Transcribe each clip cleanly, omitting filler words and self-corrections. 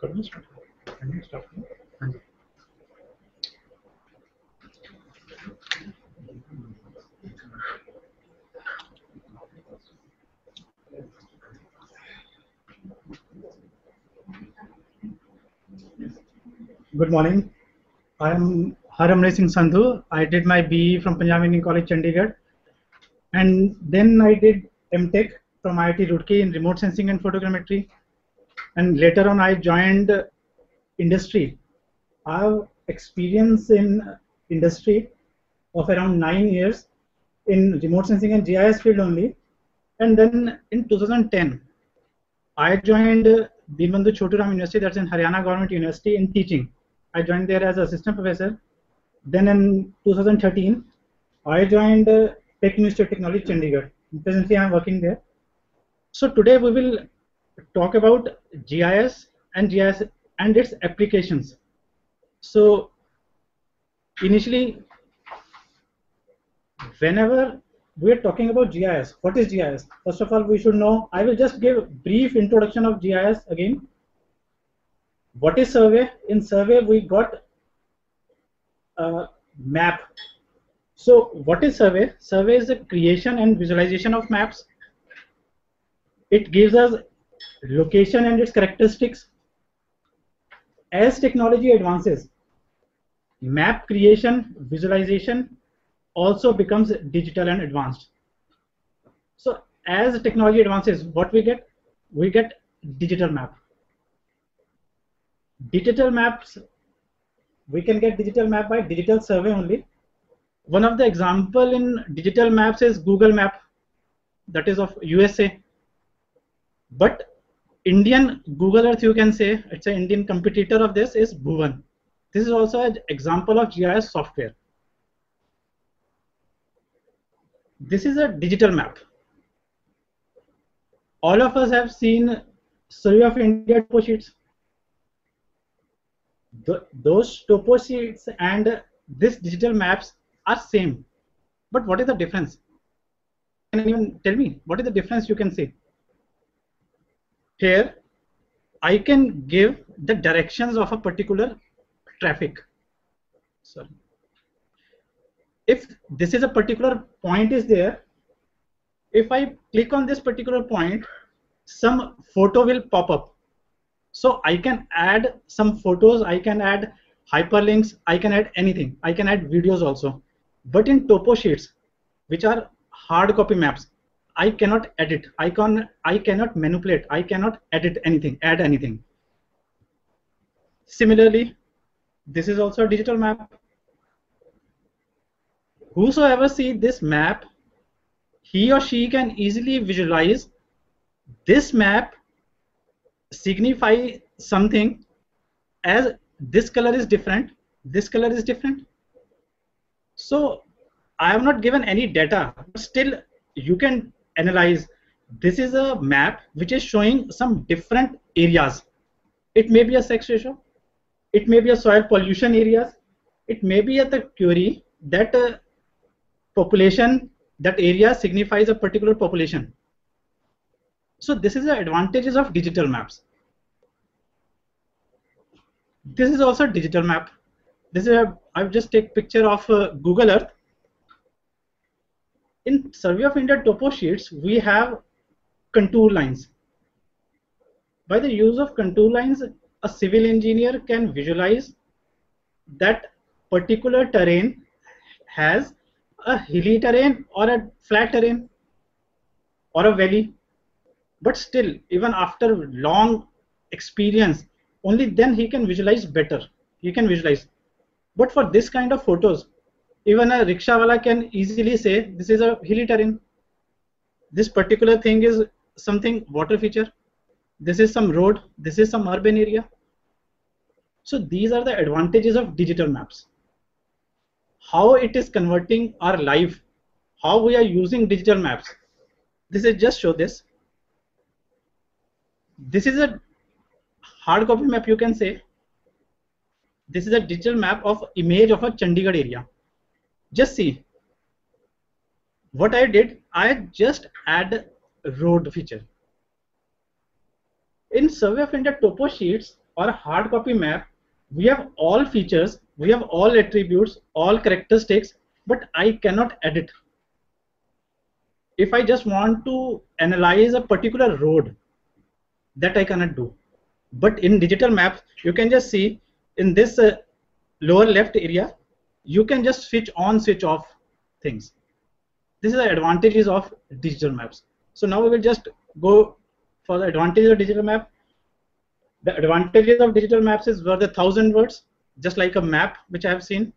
Good morning. I am Haramre Singh Sandhu. I did my BE from Punjab Indian College, Chandigarh, and then I did MTech from IIT Roorkee in remote sensing and photogrammetry. And later on, I joined industry. I have experience in industry of around 9 years in remote sensing and GIS field only. And then in 2010, I joined Deebandhu Choturam University, that's in Haryana Government University, in teaching. I joined there as assistant professor. Then in 2013, I joined Tech Ministry of Technology, Chandigarh. Presently, I am working there. So today we will talk about GIS and its applications. So initially, whenever we are talking about GIS, what is GIS? First of all, we should know. I will just give a brief introduction of GIS again. What is survey? In survey, we got a map. So what is survey? Survey is the creation and visualization of maps. It gives us location and its characteristics. As technology advances, map creation, visualization also becomes digital and advanced. So as technology advances, what we get? We get digital map. Digital maps, we can get digital map by digital survey only. One of the example in digital maps is Google Map, that is of USA. But Indian Google Earth, you can say, it's an Indian competitor of this is Bhuvan. This is also an example of GIS software. This is a digital map. All of us have seen Survey of India topo sheets. Those topo sheets and this digital maps are same. But what is the difference? Can anyone tell me what is the difference you can see? Here, I can give the directions of a particular traffic. Sorry. If this is a particular point is there, if I click on this particular point, some photo will pop up. So I can add some photos, I can add hyperlinks, I can add anything. I can add videos also. But in topo sheets, which are hard copy maps, I cannot edit, I cannot manipulate, I cannot edit anything, add anything. Similarly, this is also a digital map. Whosoever see this map, he or she can easily visualize this map signify something as this color is different, this color is different. So I have not given any data, but still you can analyze. This is a map which is showing some different areas. It may be a sex ratio, it may be a soil pollution areas, it may be at the query that population, that area signifies a particular population. So this is the advantages of digital maps. This is also a digital map. This is I've just take picture of Google Earth. In Survey of India topo sheets, we have contour lines. By the use of contour lines, a civil engineer can visualize that particular terrain has a hilly terrain or a flat terrain or a valley. But still, even after long experience, only then he can visualize better. He can visualize. But for this kind of photos, even a rickshawala can easily say this is a hilly terrain. This particular thing is something water feature. This is some road. This is some urban area. So these are the advantages of digital maps. How it is converting our life, how we are using digital maps. This is just show this. This is a hard copy map, you can say. This is a digital map of image of a Chandigarh area. Just see. What I did, I just add road feature. In Survey of India topo sheets, or a hard copy map, we have all features, we have all attributes, all characteristics, but I cannot edit. If I just want to analyze a particular road, that I cannot do. But in digital maps, you can just see in this lower left area, you can just switch on, switch off things. This is the advantages of digital maps. So now we will just go for the advantages of digital map. The advantages of digital maps is worth 1,000 words, just like a map which I have seen.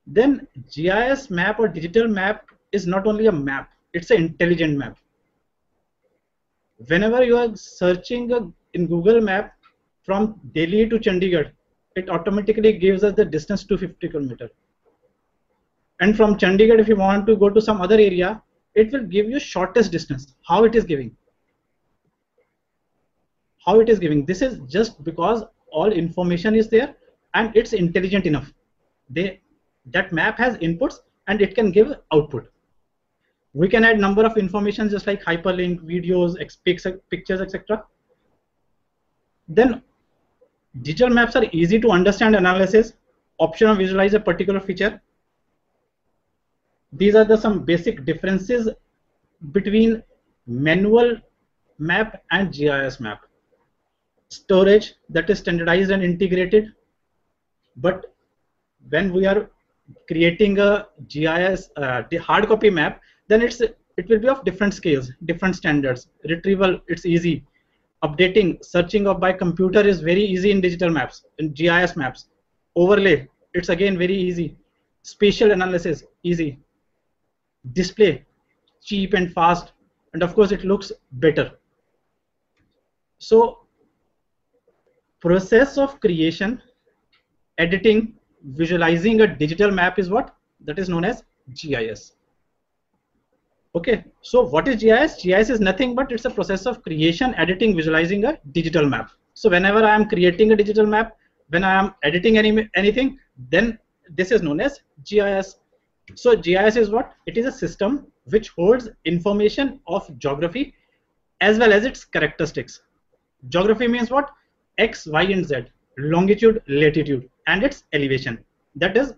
Then GIS map or digital map is not only a map, it's an intelligent map. Whenever you are searching in Google Map from Delhi to Chandigarh, it automatically gives us the distance to 50 kilometers. And from Chandigarh, if you want to go to some other area, it will give you shortest distance. How it is giving? How it is giving? This is just because all information is there and it's intelligent enough. That map has inputs and it can give output. We can add number of information just like hyperlink, videos, pictures, etc. Then digital maps are easy to understand analysis, option of visualize a particular feature. These are some basic differences between manual map and GIS map. Storage, that is standardized and integrated, but when we are creating a GIS hard copy map, then it will be of different scales, different standards. Retrieval, it's easy. Updating, searching by computer is very easy in digital maps, in GIS maps. Overlay, it's again very easy. Spatial analysis, easy. Display, cheap and fast, and of course it looks better. So process of creation, editing, visualizing a digital map is what? That is known as GIS. Okay, so what is GIS? GIS is nothing but it's a process of creation, editing, visualizing a digital map. So whenever I am creating a digital map, when I am editing anything, then this is known as GIS. So GIS is what? It is a system which holds information of geography as well as its characteristics. Geography means what? X, Y, and Z, longitude, latitude, and its elevation. That is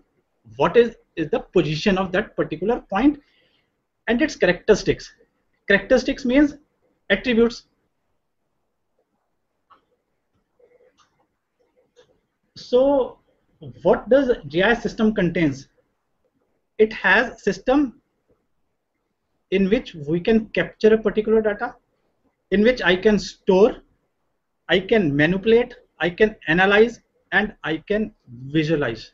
what is the position of that particular point, and its characteristics. Characteristics means attributes. So what does GIS system contains? It has system in which we can capture a particular data, in which I can store, I can manipulate, I can analyze, and I can visualize.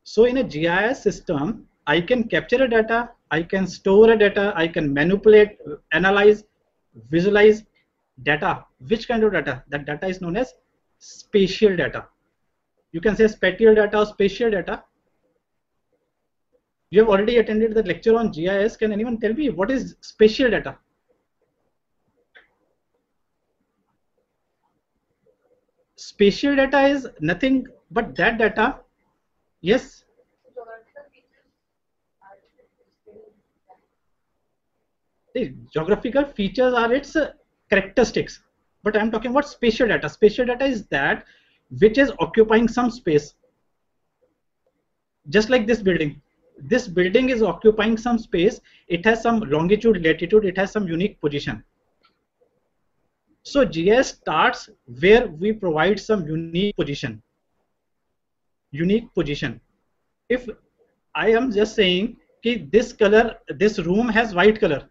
So in a GIS system, I can capture a data, I can store a data, I can manipulate, analyze, visualize data. Which kind of data? That data is known as spatial data. You can say spatial data or spatial data. You have already attended the lecture on GIS. Can anyone tell me what is spatial data? Spatial data is nothing but that data. Yes. The geographical features are its characteristics, but I am talking about spatial data. Spatial data is that which is occupying some space. Just like this building. This building is occupying some space. It has some longitude, latitude. It has some unique position. So GIS starts where we provide some unique position. Unique position. If I am just saying that this color, this room has white color,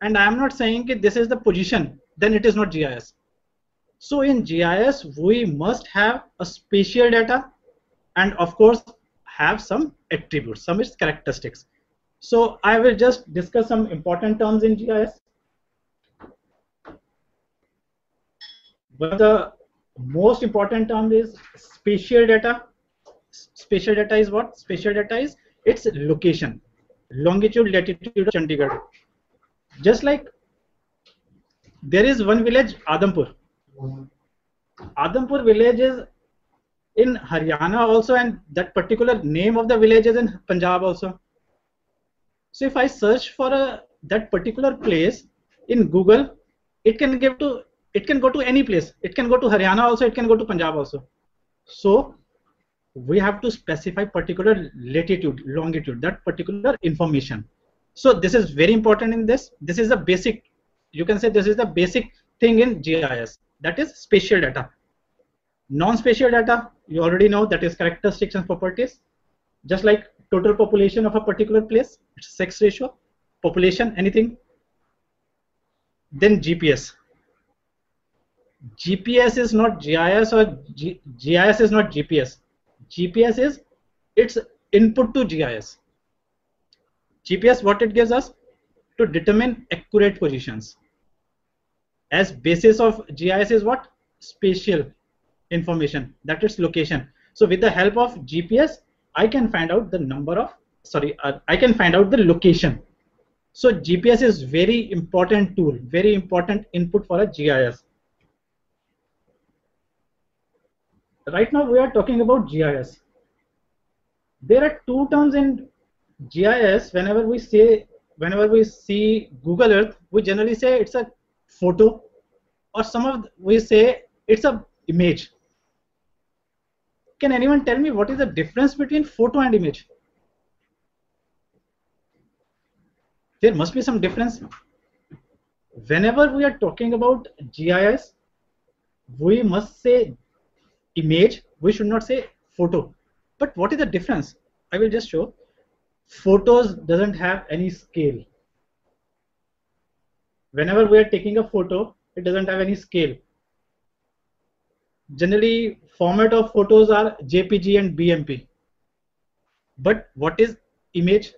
and I am not saying that this is the position, then it is not GIS. So in GIS, we must have a spatial data, and of course have some attributes, some its characteristics. So I will just discuss some important terms in GIS. One of the most important term is spatial data. Spatial data is what? Spatial data is its location, longitude, latitude of Chandigarh. Just like there is one village, Adampur. Adampur village is in Haryana also, and that particular name of the village is in Punjab also. So if I search for that particular place in Google, it can give to it can go to any place. It can go to Haryana also, it can go to Punjab also. So we have to specify particular latitude, longitude, that particular information. So this is very important in this. This is the basic, you can say this is the basic thing in GIS, that is spatial data. Non-spatial data, you already know, that is characteristics and properties. Just like total population of a particular place, it's sex ratio, population, anything. Then GPS. GPS is not GIS, or GIS is not GPS. GPS is its input to GIS. GPS, what it gives us? To determine accurate positions. As basis of GIS is what? Spatial information, that is location. So with the help of GPS, I can find out the number of, I can find out the location. So GPS is very important tool, very important input for a GIS. Right now we are talking about GIS. There are two terms in GIS. Whenever we see Google Earth, we generally say it's a photo, or we say it's a image. Can anyone tell me what is the difference between photo and image? There must be some difference. Whenever we are talking about GIS, we must say image, we should not say photo. But what is the difference? I will just show. Photos doesn't have any scale. Whenever we are taking a photo, it doesn't have any scale. Generally, format of photos are JPG and BMP. But what is image?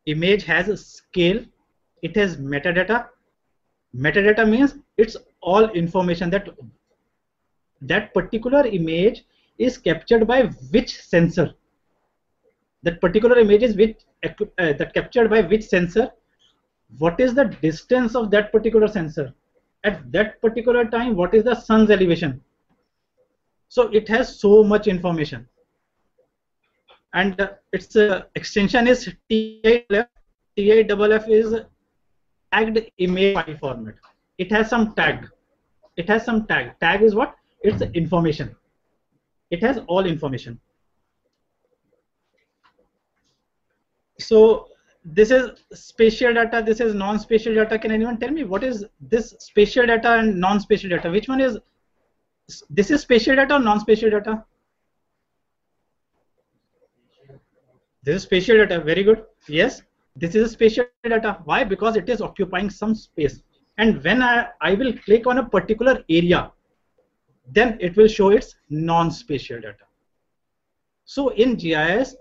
Image has a scale. It has metadata. Metadata means it's all information that particular image is captured by which sensor. That particular image is that captured by which sensor. What is the distance of that particular sensor? At that particular time, what is the sun's elevation? So it has so much information. And its extension is TIFF. TIFF is tagged image file format. It has some tag. It has some tag. Tag is what? It's information. It has all information. So this is spatial data, this is non-spatial data. Can anyone tell me what is this spatial data and non-spatial data? Which one is, this is spatial data or non-spatial data? This is spatial data, very good. Yes, this is spatial data. Why? Because it is occupying some space. And when I will click on a particular area, then it will show its non-spatial data. So in GIS,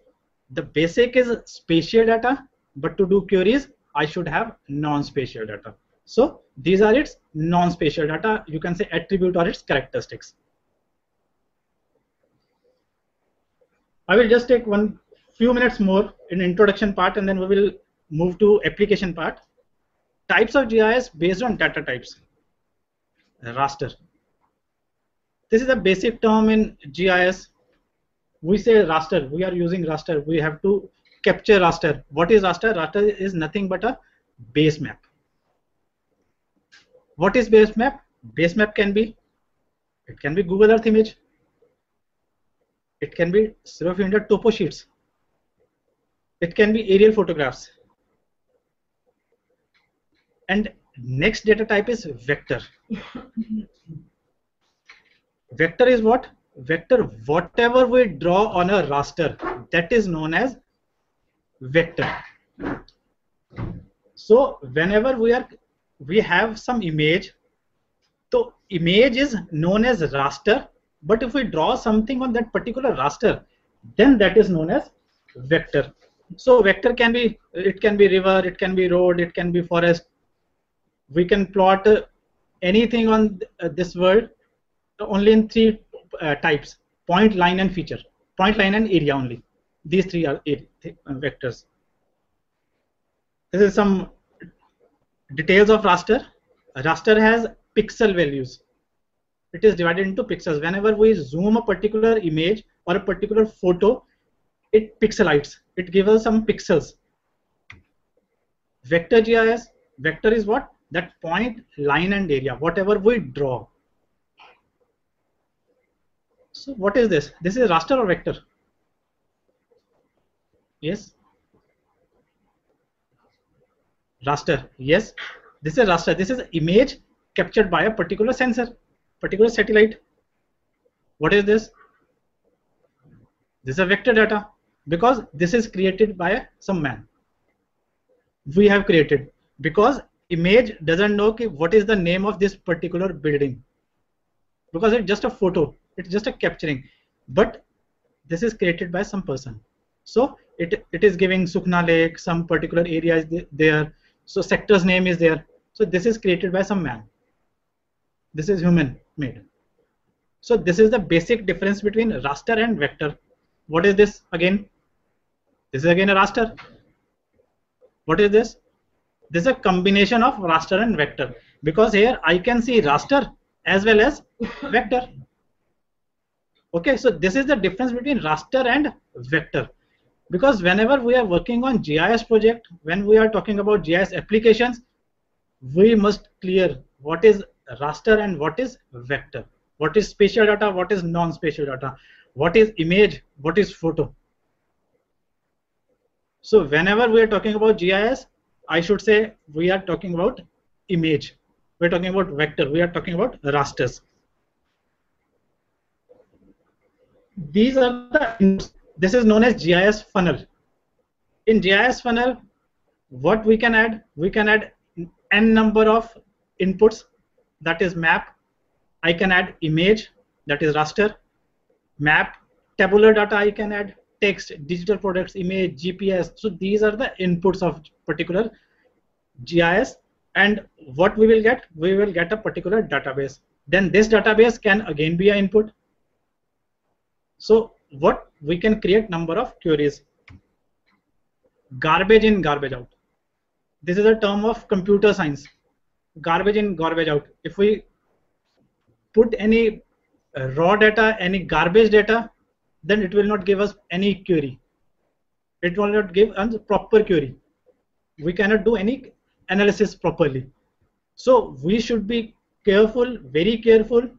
the basic is spatial data, but to do queries, I should have non-spatial data. So these are its non-spatial data. You can say attribute or its characteristics. I will just take one few minutes more in introduction part, and then we will move to application part. Types of GIS based on data types. Raster. This is a basic term in GIS. We say raster. We are using raster. We have to capture raster. What is raster? Raster is nothing but a base map. What is base map? Base map can be, it can be Google Earth image. It can be 0-500 topo sheets. It can be aerial photographs. And next data type is vector. Vector is what? Vector, whatever we draw on a raster, that is known as vector. So whenever we have some image, so image is known as raster, but if we draw something on that particular raster, then that is known as vector. So vector can be, it can be river, it can be road, it can be forest. We can plot anything on this world only in three types: point, line, and feature. Point, line, and area only. These three are vectors. This is some details of raster. A raster has pixel values. It is divided into pixels. Whenever we zoom a particular image or a particular photo, it pixelites. It gives us some pixels. Vector GIS. Vector is what? that point, line and area, whatever we draw. So what is this? This is raster or vector? Yes. Raster. Yes. This is raster. This is image captured by a particular sensor, particular satellite. What is this? This is a vector data because this is created by some man. We have created because image doesn't know what is the name of this particular building because it's just a photo, it's just a capturing, but this is created by some person. So it is giving Sukhna Lake, some particular area is there, so sector's name is there. So this is created by some man. This is human made. So this is the basic difference between raster and vector. What is this again? This is again a raster. What is this? This is a combination of raster and vector because here I can see raster as well as vector. Okay, so this is the difference between raster and vector, because whenever we are working on GIS project, when we are talking about GIS applications, we must clear what is raster and what is vector, what is spatial data, what is non-spatial data, what is image, what is photo. So whenever we are talking about GIS, I should say we are talking about image, we are talking about vector, we are talking about rasters. These are the, this is known as GIS funnel. In GIS funnel, what we can add n number of inputs, that is map. I can add image, that is raster, map, tabular data I can add, text, digital products, image, GPS. So these are the inputs of particular GIS, and what we will get a particular database. Then this database can again be an input. So what we can create number of queries. Garbage in, garbage out. This is a term of computer science. Garbage in, garbage out. If we put any raw data, any garbage data, then it will not give us any query. It will not give us proper query. We cannot do any analysis properly. So we should be careful, very careful,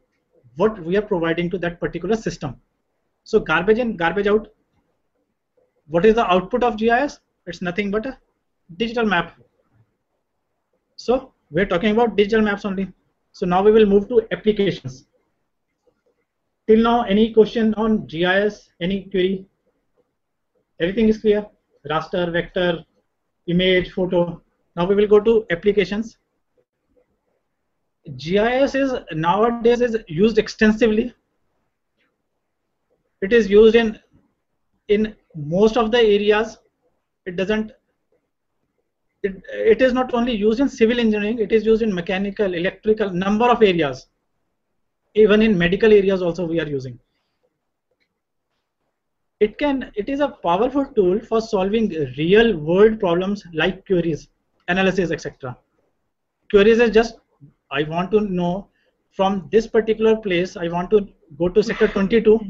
what we are providing to that particular system. So garbage in, garbage out. What is the output of GIS? It's nothing but a digital map. So we're talking about digital maps only. So now we will move to applications. Till now, any question on GIS, any query? Everything is clear? Raster, vector, image, photo. Now we will go to applications. GIS is nowadays is used extensively. It is used in most of the areas. It is not only used in civil engineering, it is used in mechanical, electrical, number of areas. Even in medical areas also we are using. It is a powerful tool for solving real world problems like queries, analysis, etc. Queries is just, I want to know from this particular place, I want to go to sector 22,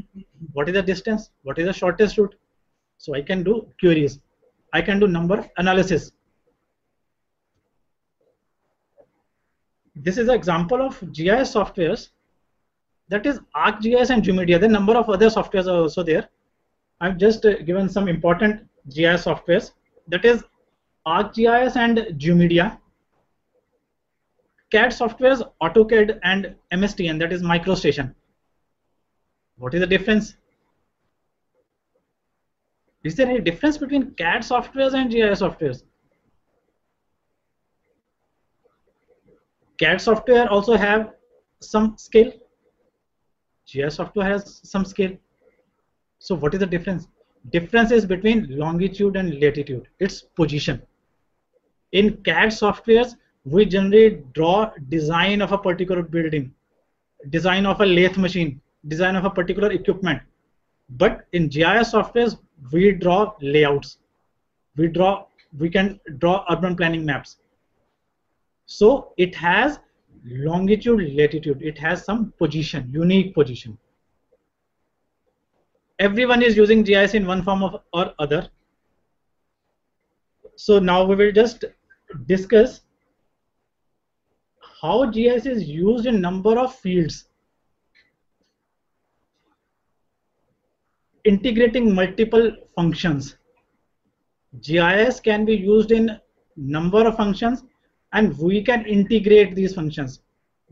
what is the distance, what is the shortest route. So I can do queries, I can do number of analysis. This is an example of GIS softwares, that is ArcGIS and GeoMedia. The number of other softwares are also there. I've just given some important GIS softwares, that is ArcGIS and GeoMedia. CAD softwares, AutoCAD and MSTN, that is MicroStation. What is the difference? Is there any difference between CAD softwares and GIS softwares? CAD software also have some scale. GIS software has some scale. So what is the difference? Difference is between longitude and latitude, its position. In CAD softwares, we generally draw design of a particular building, design of a lathe machine, design of a particular equipment. But in GIS softwares, we draw layouts. We can draw urban planning maps. So it has longitude, latitude. It has some position, unique position. Everyone is using GIS in one form or other. So now we will just discuss how GIS is used in number of fields, integrating multiple functions. GIS can be used in number of functions and we can integrate these functions.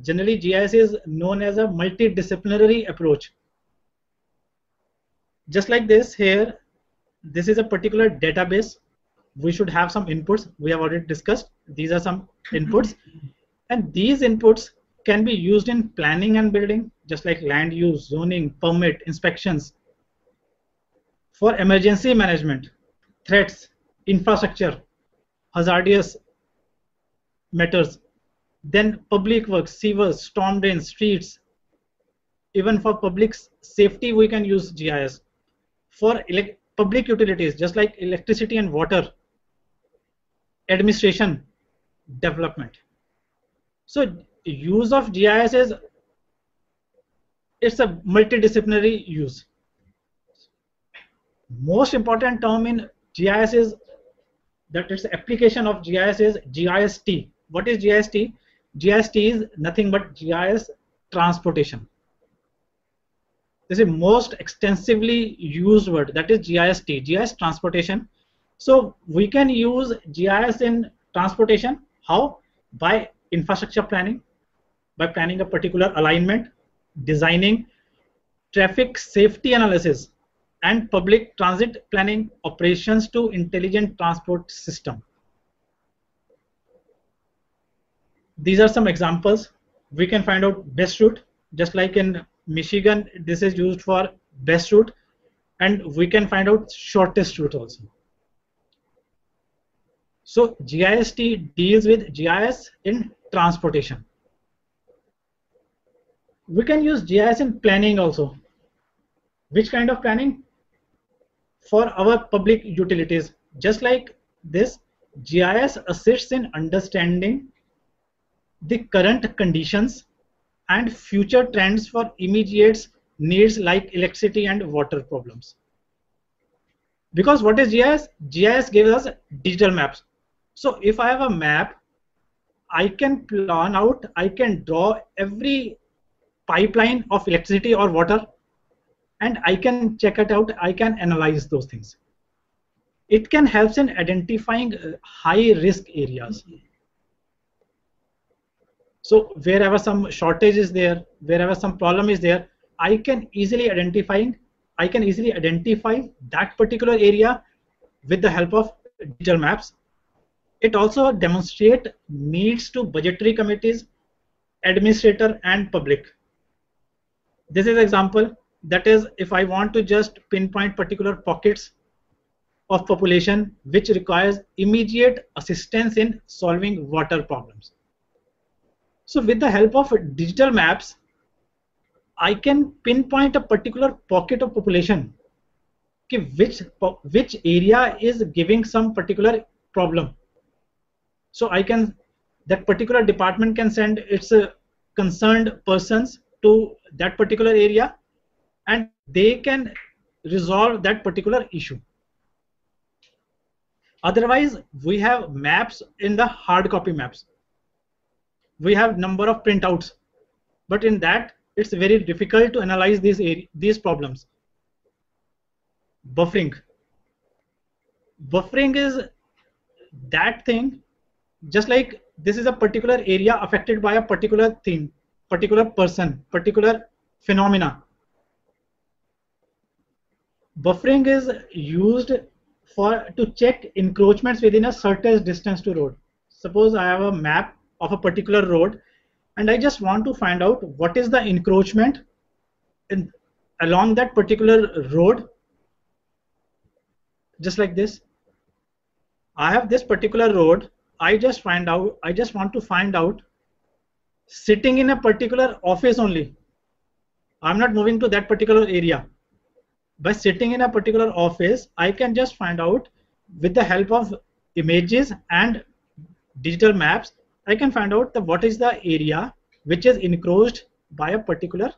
Generally, GIS is known as a multidisciplinary approach. Just like this here, this is a particular database. We should have some inputs. We have already discussed. These are some inputs. And these inputs can be used in planning and building, just like land use, zoning, permit, inspections. For emergency management, threats, infrastructure, hazardous matters. Then public works, sewers, storm drains, streets. Even for public safety, we can use GIS. For public utilities, just like electricity and water, administration, development. So use of GIS is, it's a multidisciplinary use. Most important term in GIS is that its application of GIS is GIST. What is GIST? GIST is nothing but GIS transportation. This is most extensively used word, that is GIST, GIS transportation. So we can use GIS in transportation. How? By infrastructure planning, by planning a particular alignment, designing traffic safety analysis, and public transit planning operations to intelligent transport system. These are some examples. We can find out best route, just like in Michigan, this is used for best route, and we can find out shortest route also. So GIST deals with GIS in transportation. We can use GIS in planning also. Which kind of planning? For our public utilities. Just like this, GIS assists in understanding the current conditions and future trends for immediate needs like electricity and water problems. Because what is GIS? GIS gives us digital maps. So if I have a map, I can plan out, I can draw every pipeline of electricity or water, and I can check it out, I can analyze those things. It can help in identifying high risk areas. So wherever some shortage is there, wherever some problem is there, I can easily identify that particular area with the help of digital maps. It also demonstrates needs to budgetary committees, administrator, and public. This is an example. That is, if I want to just pinpoint particular pockets of population which requires immediate assistance in solving water problems. So with the help of digital maps, I can pinpoint a particular pocket of population, which area is giving some particular problem. So that particular department can send its concerned persons to that particular area, and they can resolve that particular issue. Otherwise, we have maps in the hard copy maps. We have number of printouts, but in that it's very difficult to analyze these problems. Buffering is that thing, just like this is a particular area affected by a particular thing, particular person, particular phenomena. Buffering is used to check encroachments within a certain distance to road. Suppose I have a map of a particular road and I just want to find out what is the encroachment along that particular road. Just like this, I have this particular road. I just want to find out sitting in a particular office only. I'm not moving to that particular area. By sitting in a particular office, I can just find out with the help of images and digital maps, I can find out what is the area which is encroached by a particular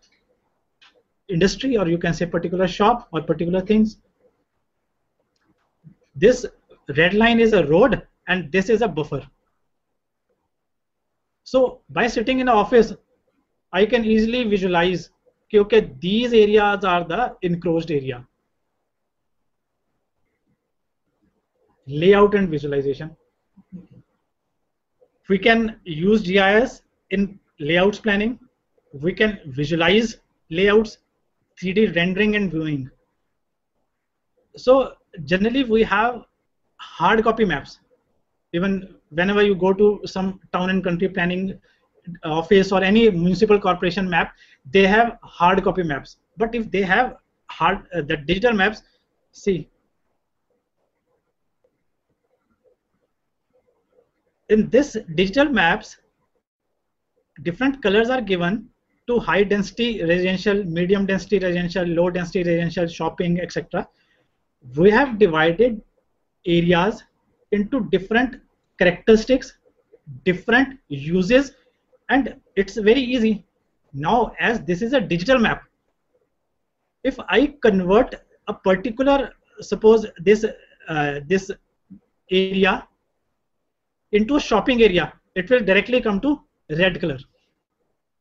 industry, or you can say particular shop or particular things. This red line is a road and this is a buffer. So by sitting in an office, I can easily visualize, okay, these areas are the encroached area. Layout and visualization. We can use GIS in layouts planning. We can visualize layouts, 3D rendering and viewing. So generally we have hard copy maps. Even whenever you go to some town and country planning office or any municipal corporation map, they have hard copy maps. But if they have the digital maps, see, in this digital maps, different colors are given to high density residential, medium density residential, low density residential, shopping, etc. We have divided areas into different characteristics, different uses, and it's very easy. Now, as this is a digital map, if I convert a particular, suppose this area into a shopping area, it will directly come to red color,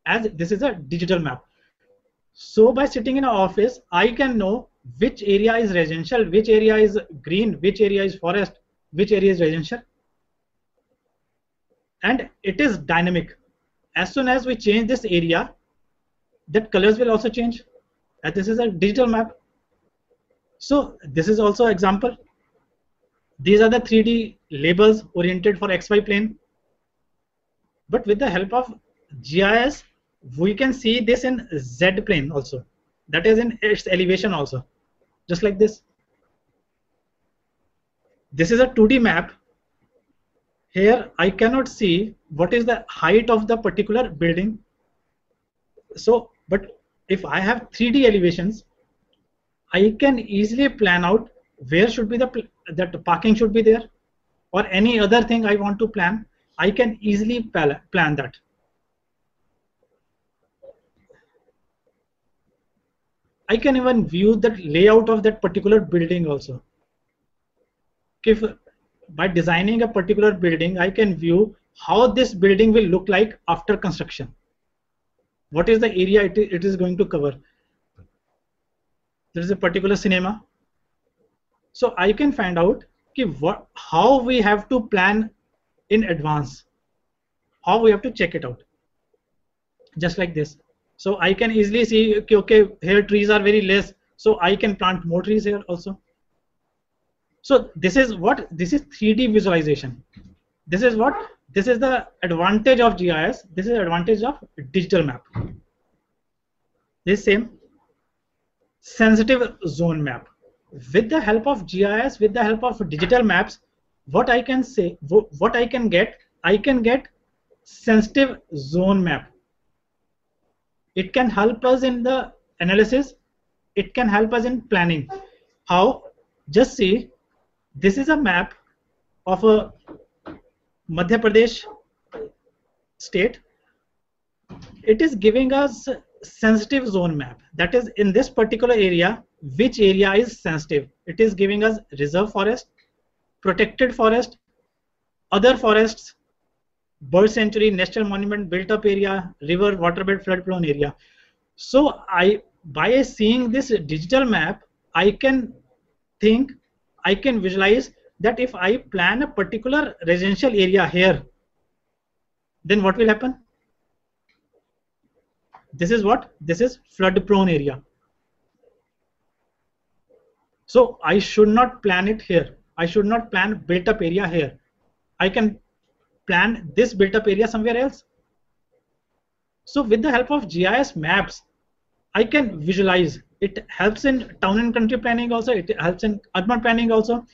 as this is a digital map. So by sitting in an office, I can know which area is residential, which area is green, which area is forest, which area is residential. And it is dynamic. As soon as we change this area, that colors will also change. And this is a digital map. So this is also example. These are the 3D labels oriented for XY plane. But with the help of GIS, we can see this in Z plane also. That is in its elevation also. Just like this. This is a 2D map. Here I cannot see what is the height of the particular building. So, but if I have 3D elevations, I can easily plan out where should be that parking should be there, or any other thing I want to plan. I can easily plan that. I can even view the layout of that particular building also. If by designing a particular building, I can view how this building will look like after construction. What is the area it is going to cover? There is a particular cinema. So I can find out how we have to plan in advance, how we have to check it out. Just like this. So I can easily see, okay, here trees are very less, so I can plant more trees here also. So this is 3D visualization. This is the advantage of GIS. This is the advantage of digital map. This same sensitive zone map. With the help of GIS, with the help of digital maps, what I can get sensitive zone map. It can help us in the analysis. It can help us in planning. How? Just see, this is a map of a Madhya Pradesh state. It is giving us sensitive zone map. That is, in this particular area, which area is sensitive. It is giving us reserve forest, protected forest, other forests, bird sanctuary, national monument, built up area, river, waterbed, flood prone area. So by seeing this digital map, I can visualize that if I plan a particular residential area here, then what will happen? This is flood prone area. So I should not plan it here. I should not plan built up area here. I can plan this built up area somewhere else. So with the help of GIS maps, I can visualize. It helps in town and country planning also. It helps in urban planning also.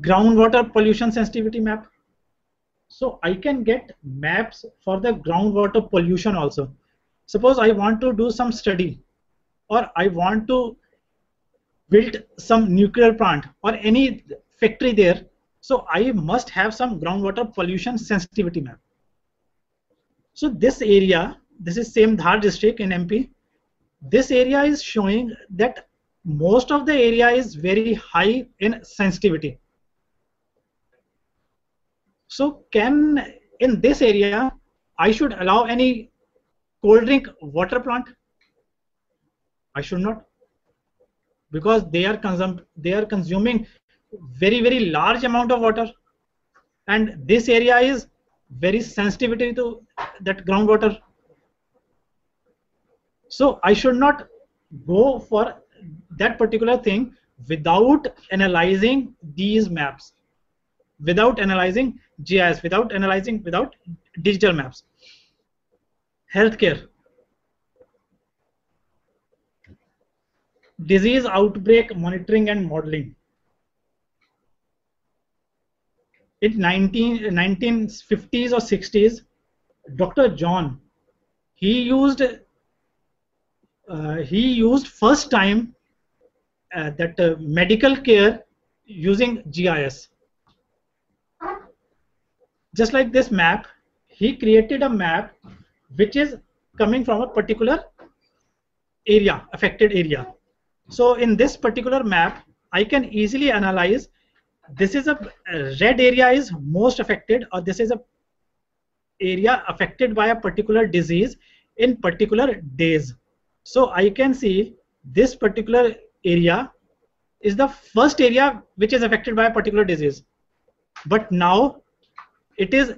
Groundwater pollution sensitivity map. So I can get maps for the groundwater pollution also. Suppose I want to do some study, or I want to build some nuclear plant or any factory there. So I must have some groundwater pollution sensitivity map. So this area, this is same Dhar district in MP. This area is showing that most of the area is very high in sensitivity. So can in this area, I should allow any cold drink water plant? I should not, because they are consuming very large amount of water, and this area is very sensitivity to that groundwater. So I should not go for that particular thing without analyzing these maps, without analyzing GIS, without digital maps. Healthcare, disease outbreak monitoring and modeling. In 1950s or 60s, Dr. John, he used first time that medical care using GIS. Just like this map, he created a map which is coming from a particular area, affected area. So in this particular map, I can easily analyze this is a red area is most affected, or this is a area affected by a particular disease in particular days. So I can see this particular area is the first area which is affected by a particular disease, but now it is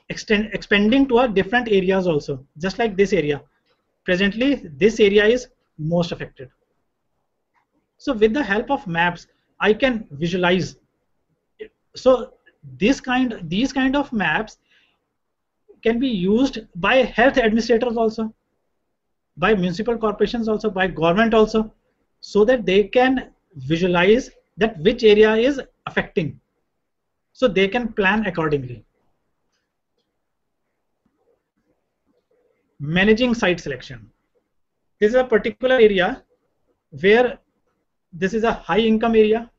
expanding to a different areas also. Just like this area, presently this area is most affected. So with the help of maps, I can visualize. So these kind of maps can be used by health administrators also, by municipal corporations also, by government also, so that they can visualize that which area is affecting, so they can plan accordingly. Managing site selection. This is a particular area where this is a high income area.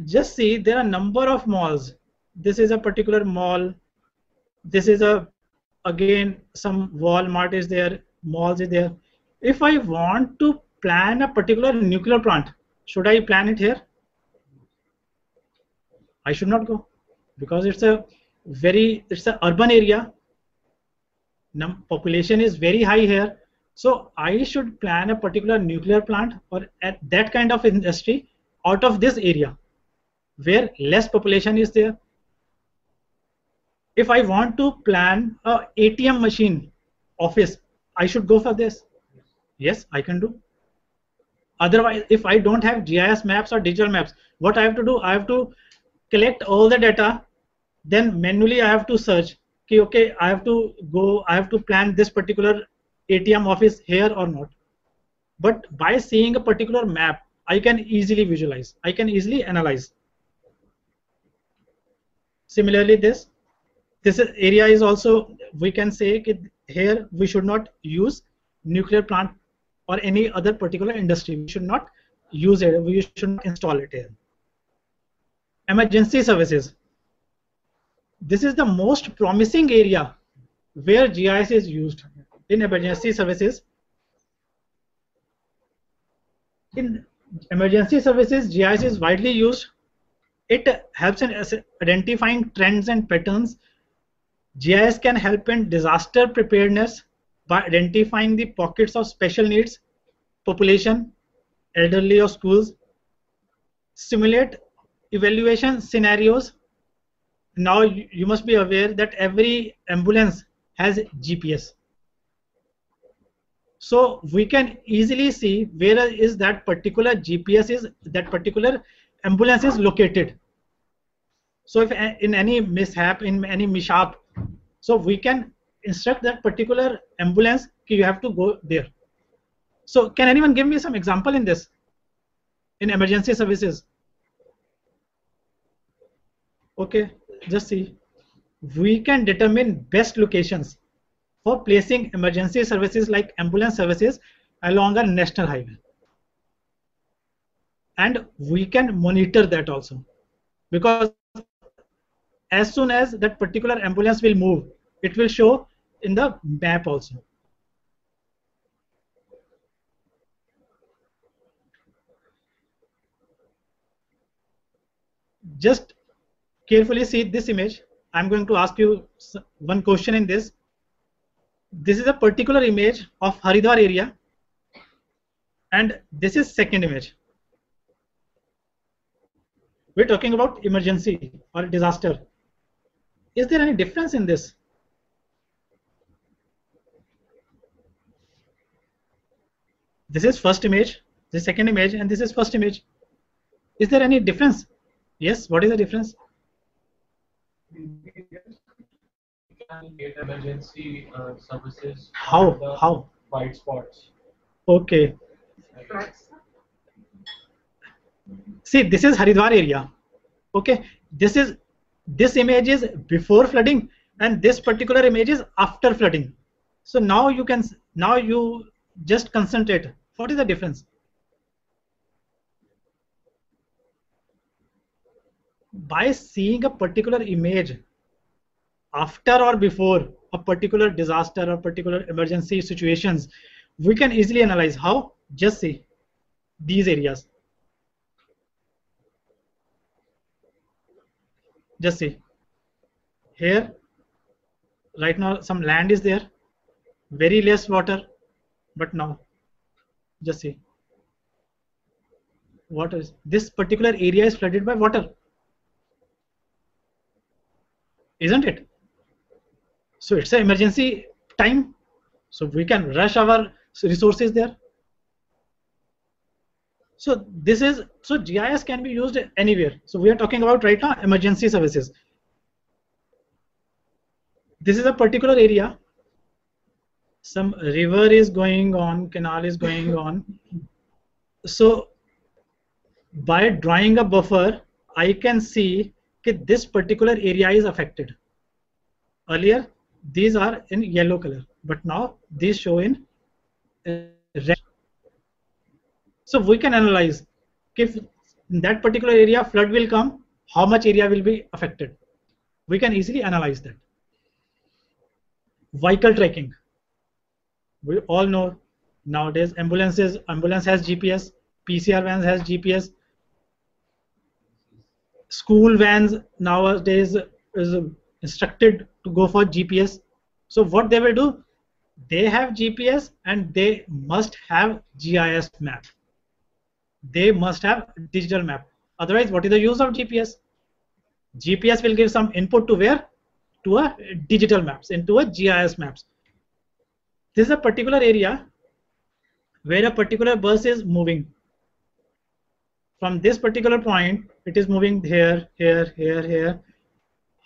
Just see, there are number of malls. This is a particular mall. This is a, again, some Walmart is there, malls is there. If I want to plan a particular nuclear plant, should I plan it here? I should not go, because it's an urban area. Population is very high here. So I should plan a particular nuclear plant or at that kind of industry out of this area where less population is there. If I want to plan a ATM machine office, I should go for this. Yes, I can do. Otherwise, if I don't have GIS maps or digital maps, what I have to do? I have to collect all the data, then manually I have to search. Okay, I have to plan this particular ATM office here or not. But by seeing a particular map, I can easily visualize, I can easily analyze. Similarly, this area is also, we can say here we should not use nuclear plant or any other particular industry. We should not use it, we should not install it here. Emergency services. This is the most promising area where GIS is used in emergency services. In emergency services, GIS is widely used. It helps in identifying trends and patterns. GIS can help in disaster preparedness by identifying the pockets of special needs, population, elderly or schools. Simulate evaluation scenarios. Now you must be aware that every ambulance has GPS. So we can easily see where is that particular GPS is, that particular ambulance is located. So if in any mishap, so we can instruct that particular ambulance, you have to go there. So can anyone give me some example in this, in emergency services? Okay, just see. We can determine best locations for placing emergency services like ambulance services along a national highway. And we can monitor that also, because as soon as that particular ambulance will move, it will show in the map also. Just carefully see this image. I'm going to ask you one question in this. This is a particular image of Haridwar area, and this is second image. We're talking about emergency or disaster. Is there any difference in this? This is first image, this second image, and this is first image. Is there any difference? Yes, what is the difference? You can get emergency services. How? White spots. Okay. See, this is Haridwar area. Okay, this image is before flooding, and this particular image is after flooding. So now you just concentrate. What is the difference? By seeing a particular image after or before a particular disaster or particular emergency situations, we can easily analyze. How? Just see these areas. Just see here, right now some land is there, very less water, but now just see what is this particular area is flooded by water, isn't it? So it's an emergency time, so we can rush our resources there. So GIS can be used anywhere. So we are talking about right now emergency services. This is a particular area. Some river is going on, canal is going on. So by drawing a buffer, I can see that this particular area is affected. Earlier, these are in yellow color, but now these show in red. So we can analyze if in that particular area flood will come, how much area will be affected. We can easily analyze that. Vehicle tracking. We all know nowadays ambulance has GPS, PCR vans has GPS, school vans nowadays is instructed to go for GPS. So what they will do, they have GPS and they must have GIS map. They must have digital map. Otherwise, what is the use of GPS? GPS will give some input to where? To a digital maps, into a GIS maps. This is a particular area where a particular bus is moving. From this particular point, it is moving here, here, here, here.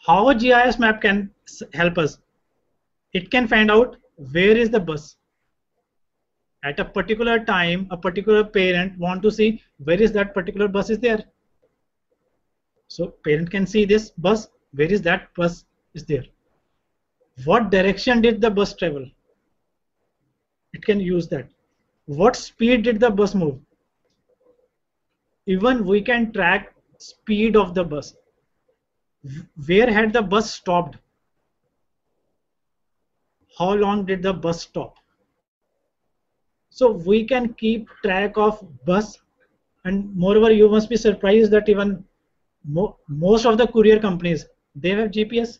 How a GIS map can help us? It can find out where is the bus. At a particular time, a particular parent want to see where is that particular bus is there. So parent can see this bus, where is that bus is there. What direction did the bus travel? It can use that. What speed did the bus move? Even we can track speed of the bus. Where had the bus stopped? How long did the bus stop? So we can keep track of bus, and moreover you must be surprised that even most of the courier companies, they have GPS.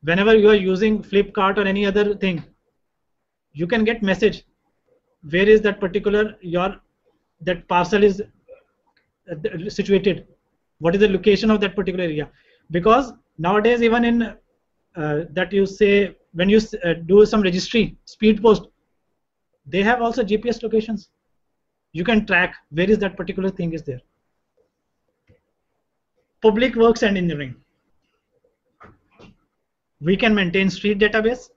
Whenever you are using Flipkart or any other thing, you can get message where is that particular that parcel is situated, what is the location of that particular area. Because nowadays even in that you say when you do some registry, speed post, they have also GPS locations. You can track where is that particular thing is there. Public works and engineering. We can maintain street database,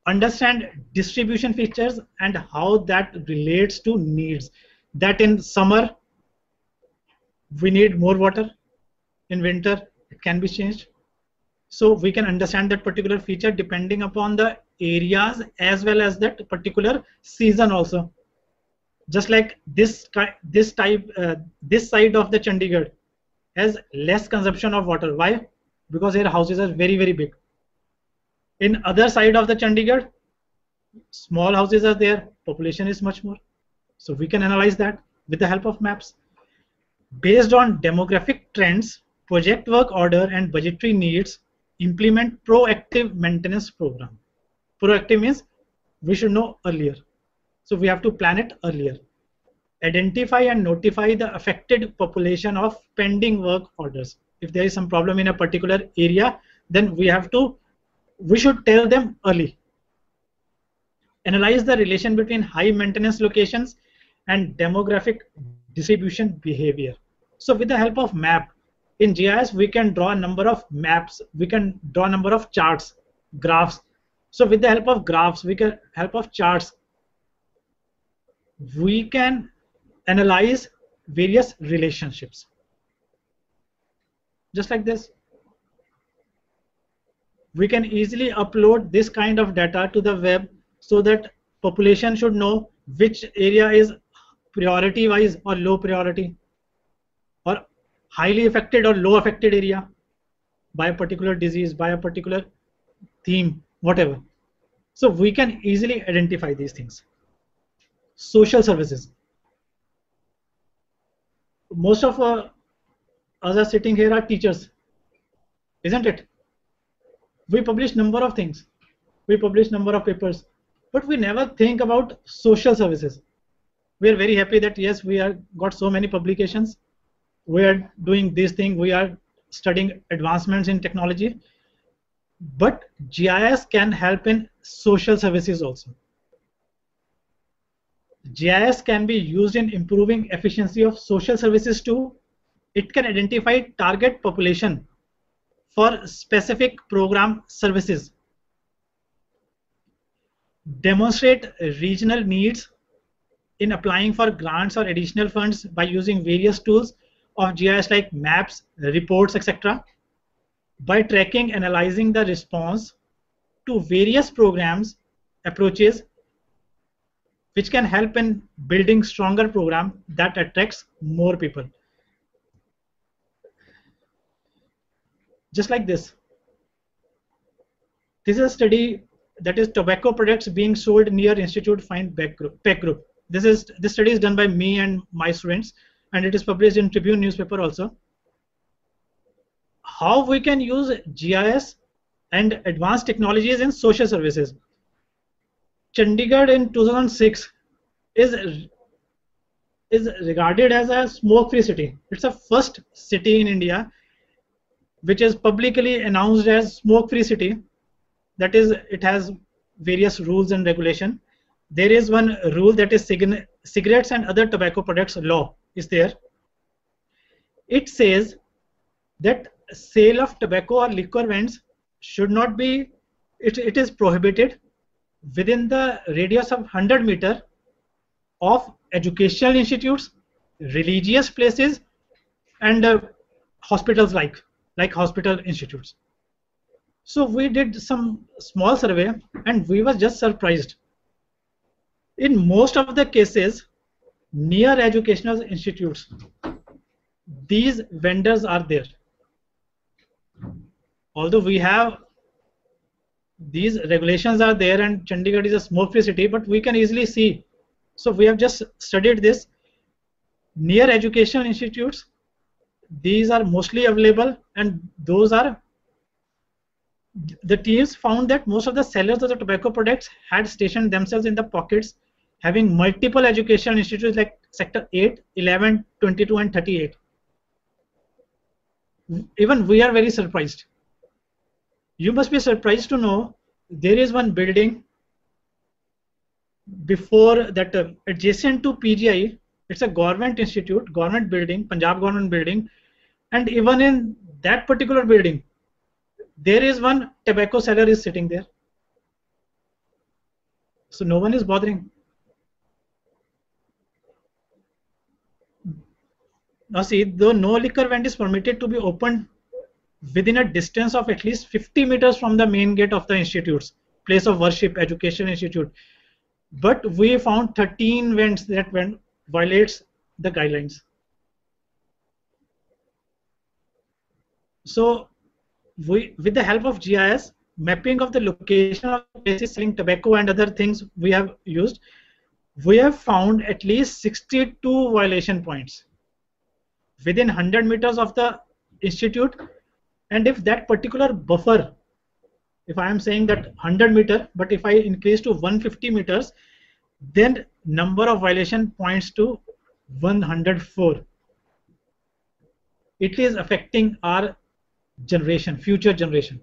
understand distribution features and how that relates to needs. That in summer we need more water, in winter it can be changed. So we can understand that particular feature depending upon the areas as well as that particular season also. Just like this side of the Chandigarh has less consumption of water. Why? Because here houses are very, very big. In other side of the Chandigarh, small houses are there, population is much more. So we can analyze that with the help of maps. Based on demographic trends, project work order, and budgetary needs, implement proactive maintenance program. Proactive means we should know earlier. So we have to plan it earlier. Identify and notify the affected population of pending work orders. If there is some problem in a particular area, then we should tell them early. Analyze the relation between high maintenance locations and demographic distribution behavior. So with the help of map, in GIS we can draw a number of maps, we can draw a number of charts, graphs. So with the help of graphs, help of charts, we can analyze various relationships. Just like this. We can easily upload this kind of data to the web so that population should know which area is priority wise or low priority, or highly affected or low affected area by a particular disease, by a particular theme, whatever. So we can easily identify these things. Social services. Most of us are sitting here are teachers, isn't it? We publish number of things, we publish number of papers, but we never think about social services. We are very happy that yes, we are got so many publications, we are doing this thing, we are studying advancements in technology, but GIS can help in social services also. GIS can be used in improving efficiency of social services too. It can identify target population for specific program services, demonstrate regional needs in applying for grants or additional funds by using various tools of GIS like maps, reports, etc. By tracking, analyzing the response to various programs approaches, which can help in building stronger program that attracts more people. Just like this. This is a study that is tobacco products being sold near Institute Find Peck Group. This study is done by me and my students, and it is published in Tribune newspaper also. How we can use GIS and advanced technologies in social services. Chandigarh in 2006 is regarded as a smoke-free city. It's the first city in India which is publicly announced as smoke-free city. That is, it has various rules and regulation. There is one rule, that is cigarettes and other tobacco products law is there. It says that sale of tobacco or liquor vends should not be, it is prohibited within the radius of 100 meters of educational institutes, religious places, and hospitals like hospital institutes. So we did some small survey and we were just surprised. In most of the cases, near educational institutes, these vendors are there. Although we have these regulations are there and Chandigarh is a smoke-free city, but we can easily see. So we have just studied this. Near educational institutes, these are mostly available, and those are, the teams found that most of the sellers of the tobacco products had stationed themselves in the pockets having multiple educational institutes like sector 8, 11, 22 and 38. Even we are very surprised. You must be surprised to know there is one building before that, adjacent to PGI. It's a government institute, government building, Punjab government building, and even in that particular building, there is one tobacco seller is sitting there. So no one is bothering. Now see, though no liquor vend is permitted to be opened within a distance of at least 50 meters from the main gate of the institute's place of worship, education institute, but we found 13 vends that violates the guidelines. So with the help of GIS, mapping of the location of places selling tobacco and other things we have used, we have found at least 62 violation points. within 100 meters of the institute, and if that particular buffer, if I am saying that 100 meter, but if I increase to 150 meters, then number of violation points to 104. It is affecting our generation, future generation,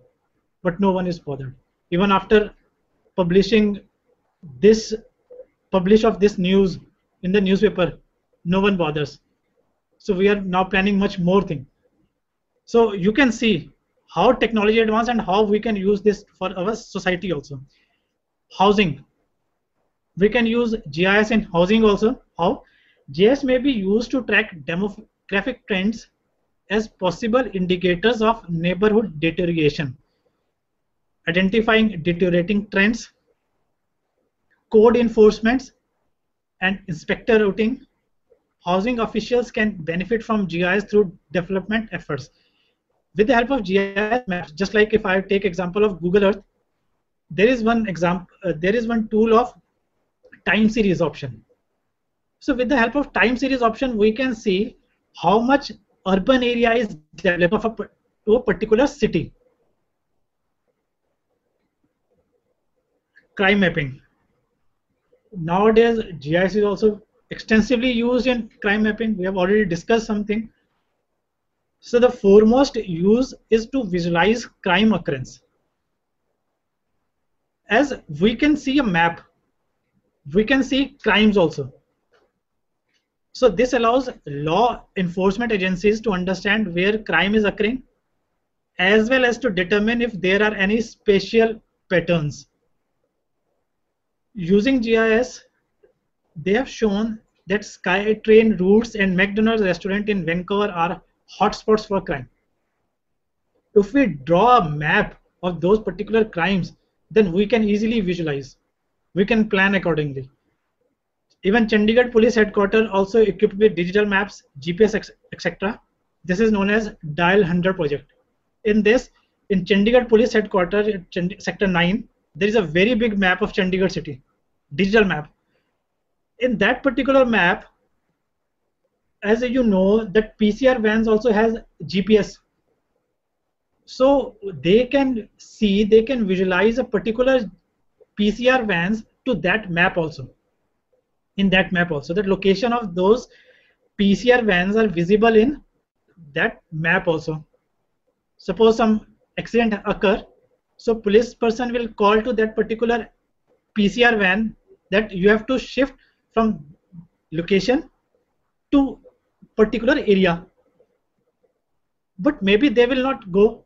but no one is bothered. Even after publishing this, publish of this news in the newspaper, no one bothers. So we are now planning much more thing. So you can see how technology advanced and how we can use this for our society also. Housing. We can use GIS in housing also. How? GIS may be used to track demographic trends as possible indicators of neighborhood deterioration, identifying deteriorating trends, code enforcements, and inspector routing. Housing officials can benefit from GIS through development efforts. With the help of GIS maps, just like if I take example of Google Earth, there is one tool of time series option. So with the help of time series option, we can see how much urban area is developed to a particular city. Crime mapping. Nowadays, GIS is also extensively used in crime mapping. We have already discussed something. So the foremost use is to visualize crime occurrence. As we can see a map, we can see crimes also. So this allows law enforcement agencies to understand where crime is occurring, as well as to determine if there are any spatial patterns. Using GIS, they have shown that SkyTrain routes and McDonald's restaurant in Vancouver are hotspots for crime. If we draw a map of those particular crimes, then we can easily visualize. We can plan accordingly. Even Chandigarh Police Headquarters also equipped with digital maps, GPS, etc. This is known as Dial 100 project. In this, in Chandigarh Police Headquarters, Sector 9, there is a very big map of Chandigarh city, digital map. In that particular map, as you know, that PCR vans also has GPS. So they can see, they can visualize a particular PCR vans to that map also. In that map also, the location of those PCR vans are visible in that map also. Suppose some accident occur, so police person will call to that particular PCR van that you have to shift from location to particular area, but maybe they will not go.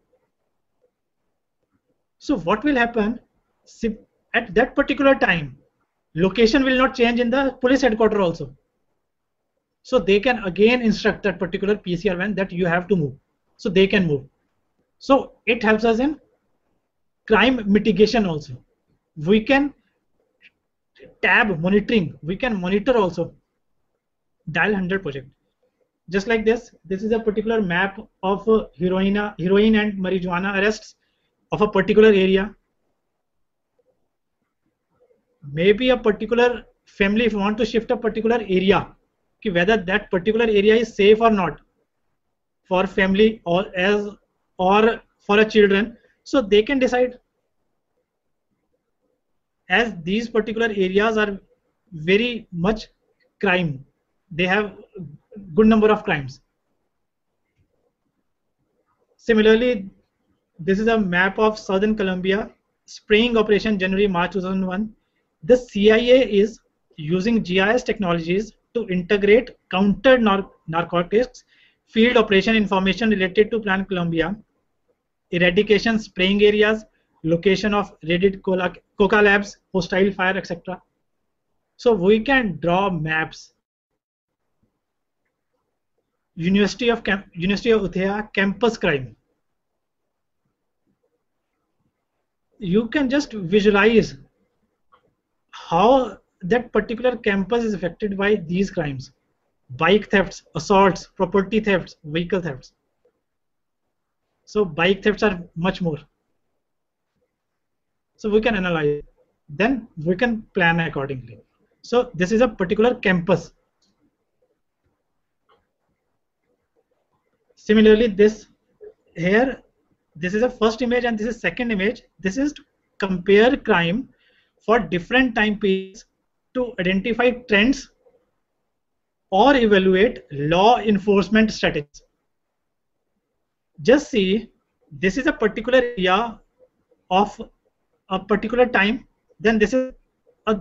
So what will happen at that particular time? Location will not change in the police headquarters also. So they can again instruct that particular PCR van that you have to move. So they can move. So it helps us in crime mitigation also. We can tab monitoring. We can monitor also. Dial 100 project. Just like this is a particular map of heroin and marijuana arrests of a particular area. Maybe a particular family, if you want to shift a particular area, whether that particular area is safe or not for family or for a children, so they can decide. As these particular areas are very much crime, they have good number of crimes. Similarly, this is a map of Southern Colombia, spraying operation January-March 2001. The CIA is using GIS technologies to integrate counter narcotics, field operation information related to Plan Colombia, eradication spraying areas, location of raided coca labs, hostile fire, etc. So we can draw maps. University of Uthaya campus crime. You can just visualize how that particular campus is affected by these crimes: bike thefts, assaults, property thefts, vehicle thefts. So bike thefts are much more. So we can analyze, then we can plan accordingly. So this is a particular campus. Similarly, this here, this is a first image and this is second image. This is to compare crime for different time periods to identify trends or evaluate law enforcement strategies. Just see, this is a particular area of a particular time, then this is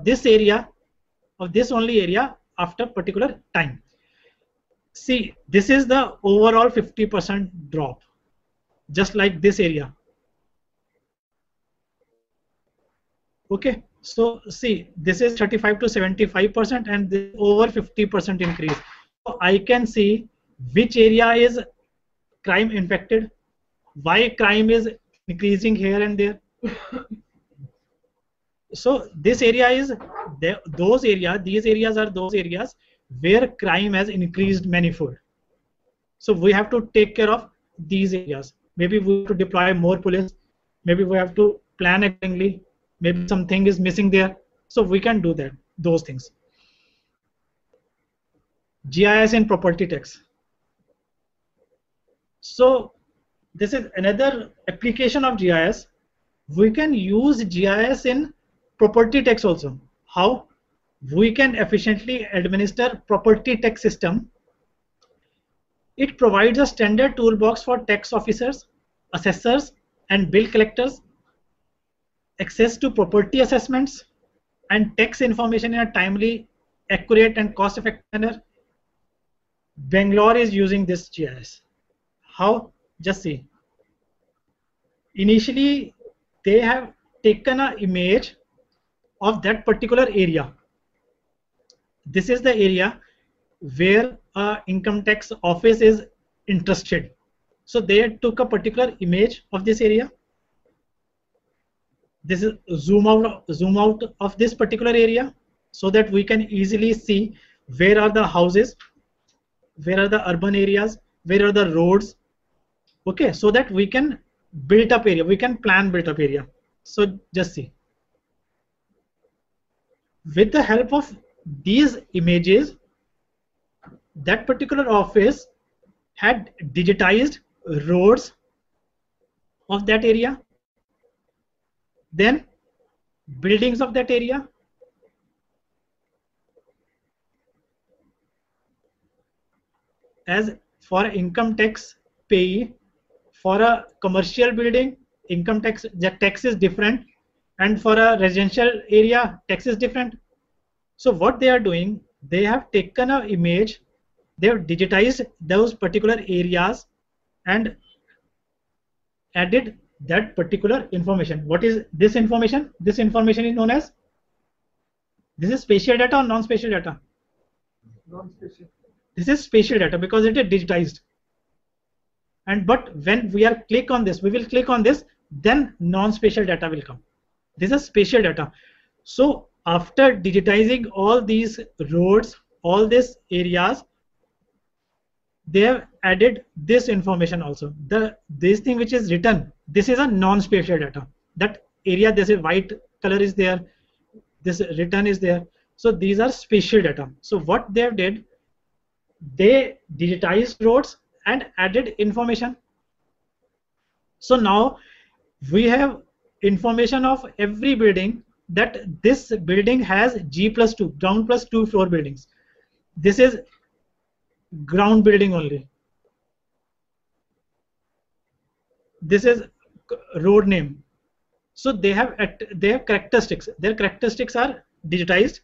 this area of this only area after particular time. See, this is the overall 50% drop, just like this area. Okay, so see, this is 35 to 75% and this over 50% increase. So I can see which area is crime infected, why crime is increasing here and there. So this area is those areas, these areas are those areas where crime has increased manifold. So we have to take care of these areas. Maybe we have to deploy more police, maybe we have to plan accordingly, maybe something is missing there. So we can do that, those things. GIS in property tax. So this is another application of GIS. We can use GIS in property tax also. How? We can efficiently administer property tax system. It provides a standard toolbox for tax officers, assessors, and bill collectors, access to property assessments and tax information in a timely, accurate, and cost-effective manner. Bangalore is using this GIS. How? Just see. Initially, they have taken an image of that particular area. This is the area where income tax office is interested. So they took a particular image of this area. This is zoom out of this particular area so that we can easily see where are the houses, where are the urban areas, where are the roads. Okay, so that we can build up area, we can plan built up area. So just see. With the help of these images, that particular office had digitized roads of that area, then buildings of that area, as for income tax payee, for a commercial building, income tax, the tax is different, and for a residential area, tax is different. So what they are doing, they have taken an image, they have digitized those particular areas and added that particular information. What is this information? This information is known as, this is spatial data or non-spatial data? Non-spatial. This is spatial data because it is digitized. And but when we are click on this, we will click on this, then non-spatial data will come. This is spatial data. So after digitizing all these roads, all these areas, they have added this information also. This thing which is written, this is a non-spatial data. That area, this is white color is there, this written is there. So these are spatial data. So what they did, they digitized roads and added information. So now we have information of every building, that this building has G+2, ground plus 2 floor buildings. This is ground building only. This is road name. So they have characteristics. Their characteristics are digitized.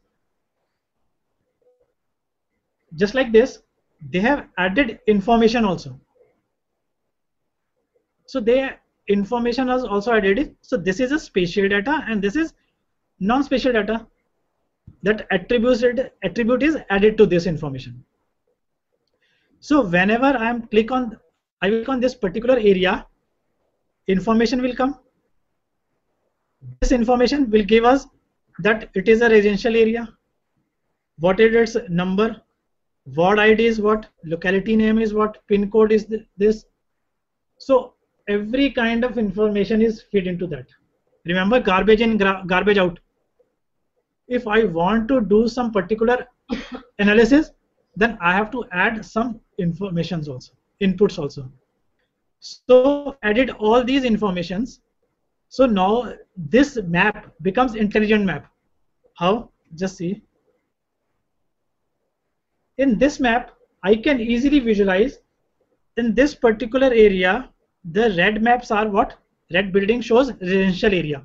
Just like this, they have added information also. So their information is also added. So this is a spatial data and this is non-spatial data. That attribute is added to this information. So whenever I click on this particular area, information will come. This information will give us that it is a residential area, what is its number, ward ID is what, locality name is what, pin code is this. So every kind of information is fed into that. Remember, garbage in, garbage out. If I want to do some particular analysis, then I have to add some informations also. inputs also. So added all these informations. So now this map becomes intelligent map. How? Just see. In this map, I can easily visualize in this particular area, the red maps are what? Red building shows residential area.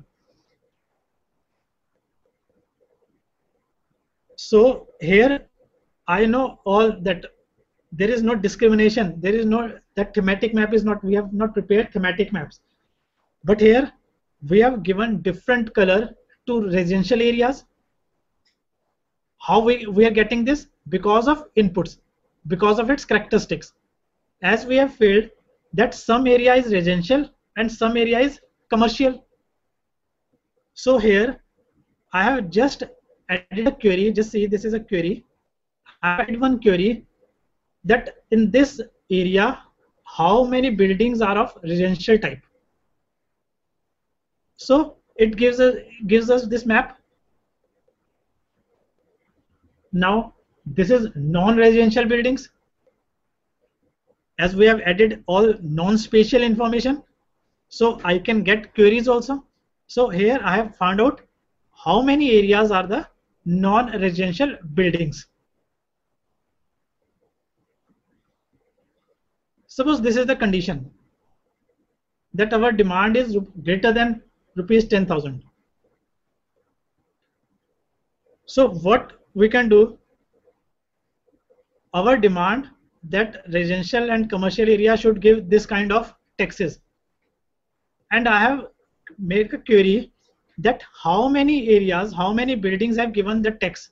So here I know all that there is no discrimination. There is no, that thematic map is not, we have not prepared thematic maps. But here we have given different color to residential areas. How we are getting this? Because of inputs, because of its characteristics. As we have filled that some area is residential and some area is commercial. So here I have just added a query. Just see, this is a query. I added one query that in this area, how many buildings are of residential type. So it gives us this map. Now this is non-residential buildings. As we have added all non-spatial information, so I can get queries also. So here I have found out how many areas are the non-residential buildings. Suppose this is the condition that our demand is greater than rupees 10,000. So what we can do, our demand that residential and commercial area should give this kind of taxes, and I have made a query that how many areas, how many buildings have given the tax.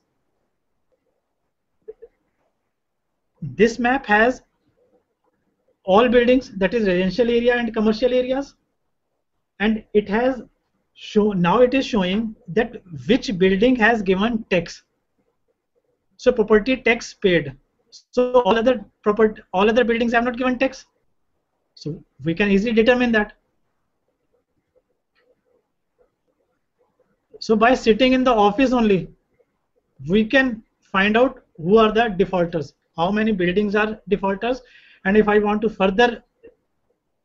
This map has all buildings, that is residential area and commercial areas, and it has shown, now it is showing that which building has given tax. So property tax paid. So all other buildings have not given tax. So we can easily determine that. So by sitting in the office only, we can find out who are the defaulters, how many buildings are defaulters, and if I want to further